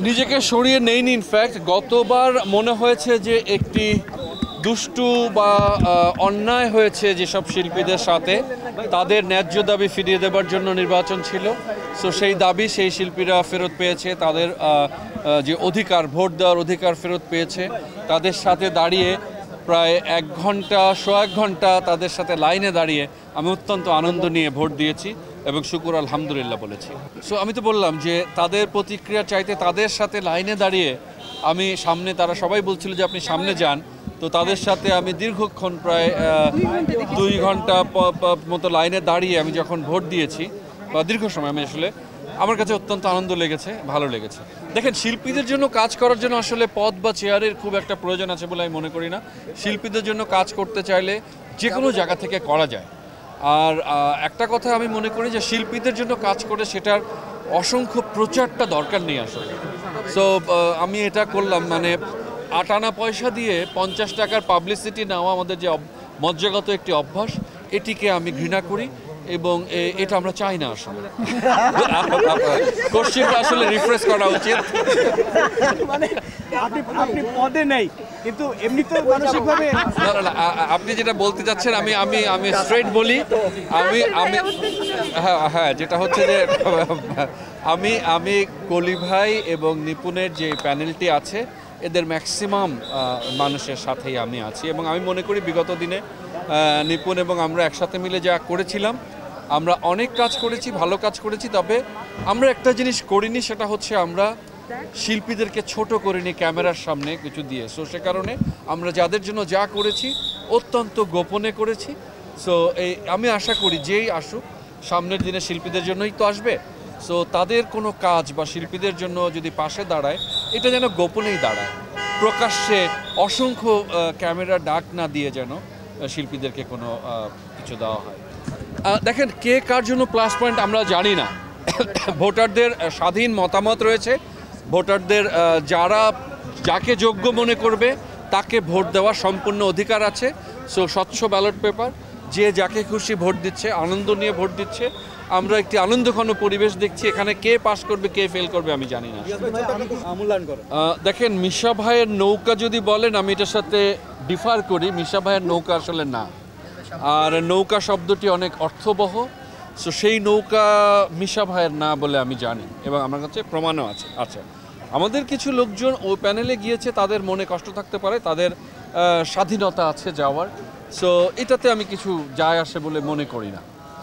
নিজেকে সরিয়ে নেইনি। ইনফ্যাক্ট গতবার মনে হয়েছে যে একটি দুষ্টু বা অন্যায় হয়েছে যেসব শিল্পীদের সাথে, তাদের ন্যায্য দাবি ফিরিয়ে দেবার জন্য নির্বাচন ছিল। সো সেই দাবি সেই শিল্পীরা ফেরত পেয়েছে, তাদের যে অধিকার, ভোট দেওয়ার অধিকার ফেরত পেয়েছে। তাদের সাথে দাঁড়িয়ে প্রায় 1 ঘন্টা, 1.5 ঘন্টা তাদের সাথে লাইনে দাঁড়িয়ে আমি অত্যন্ত আনন্দ নিয়ে ভোট দিয়েছি এবং শুকুর আলহামদুলিল্লাহ বলেছি। সো আমি তো বললাম যে তাদের প্রতিক্রিয়া চাইতে তাদের সাথে লাইনে দাঁড়িয়ে আমি সামনে, তারা সবাই বলছিল যে আপনি সামনে যান, তো তাদের সাথে আমি দীর্ঘক্ষণ প্রায় 2 ঘন্টা মতো লাইনে দাঁড়িয়ে আমি যখন ভোট দিয়েছি বা দীর্ঘ সময়, আমি আসলে আমার কাছে অত্যন্ত আনন্দ লেগেছে, ভালো লেগেছে। দেখেন, শিল্পীদের জন্য কাজ করার জন্য আসলে পদ বা চেয়ারের খুব একটা প্রয়োজন আছে বলে আমি মনে করি না। শিল্পীদের জন্য কাজ করতে চাইলে যে কোনো জায়গা থেকে করা যায়। আর একটা কথা আমি মনে করি যে শিল্পীদের জন্য কাজ করে সেটার অসংখ্য প্রচারটা দরকার নেই আসলে। সো আমি এটা করলাম, মানে 8 আনা পয়সা দিয়ে 50 টাকার পাবলিসিটি নেওয়া আমাদের যে মজ্জাগত একটি অভ্যাস, এটিকে আমি ঘৃণা করি এবং এটা আমরা চাই না আসলে। কোশ্চেনটা আসলে রিফ্রেশ করা উচিত। মানে আপনি পদে নেই, কিন্তু এমনি তো মানসিকভাবে না, আপনি যেটা বলতে চাচ্ছেন আমি স্ট্রেট বলি। আমি হ্যাঁ, যেটা হচ্ছে যে আমি কলি ভাই এবং নিপুণের যে প্যানেলটি আছে, এদের ম্যাক্সিমাম মানুষের সাথেই আমি আছি এবং আমি মনে করি বিগত দিনে নিপুণ এবং আমরা একসাথে মিলে যা করেছিলাম, আমরা অনেক কাজ করেছি, ভালো কাজ করেছি। তবে আমরা একটা জিনিস করিনি, সেটা হচ্ছে আমরা শিল্পীদেরকে ছোট করিনি ক্যামেরার সামনে কিছু দিয়ে। সো সে কারণে আমরা যাদের জন্য যা করেছি অত্যন্ত গোপনে করেছি। সো আমি আশা করি যেই আসুক সামনের দিনে শিল্পীদের জন্যই তো আসবে। সো তাদের কোনো কাজ বা শিল্পীদের জন্য যদি পাশে দাঁড়ায়, এটা যেন গোপনেই দাঁড়ায়, প্রকাশ্যে অসংখ্য ক্যামেরা ডাক না দিয়ে যেন শিল্পীদেরকে কোনো কিছু দেওয়া হয়। দেখেন, কে কার জন্য প্লাস পয়েন্ট আমরা জানি না। ভোটারদের স্বাধীন মতামত রয়েছে। ভোটারদের যাকে যোগ্য মনে করবে তাকে ভোট দেওয়ার সম্পূর্ণ অধিকার আছে। সো স্বচ্ছ ব্যালট পেপার, যে যাকে খুশি ভোট দিচ্ছে, আনন্দ নিয়ে ভোট দিচ্ছে। আমরা একটি আনন্দঘন পরিবেশ দেখছি। এখানে কে পাস করবে কে ফেল করবে আমি জানি না। দেখেন, মিশা ভাইয়ের নৌকা যদি বলেন, আমি এটার সাথে ডিফার করি। মিশা ভাইয়ের নৌকা আসলে না, আর নৌকা শব্দটি অনেক অর্থবহ। সো সেই নৌকা মিশা ভাইয়ের না বলে আমি জানি এবং আমার কাছে প্রমাণও আছে। আচ্ছা, আমাদের কিছু লোকজন ওই প্যানেলে গিয়েছে, তাদের মনে কষ্ট থাকতে পারে, তাদের স্বাধীনতা আছে যাওয়ার। সো এটাতে আমি কিছু যায় আসে বলে মনে করি না।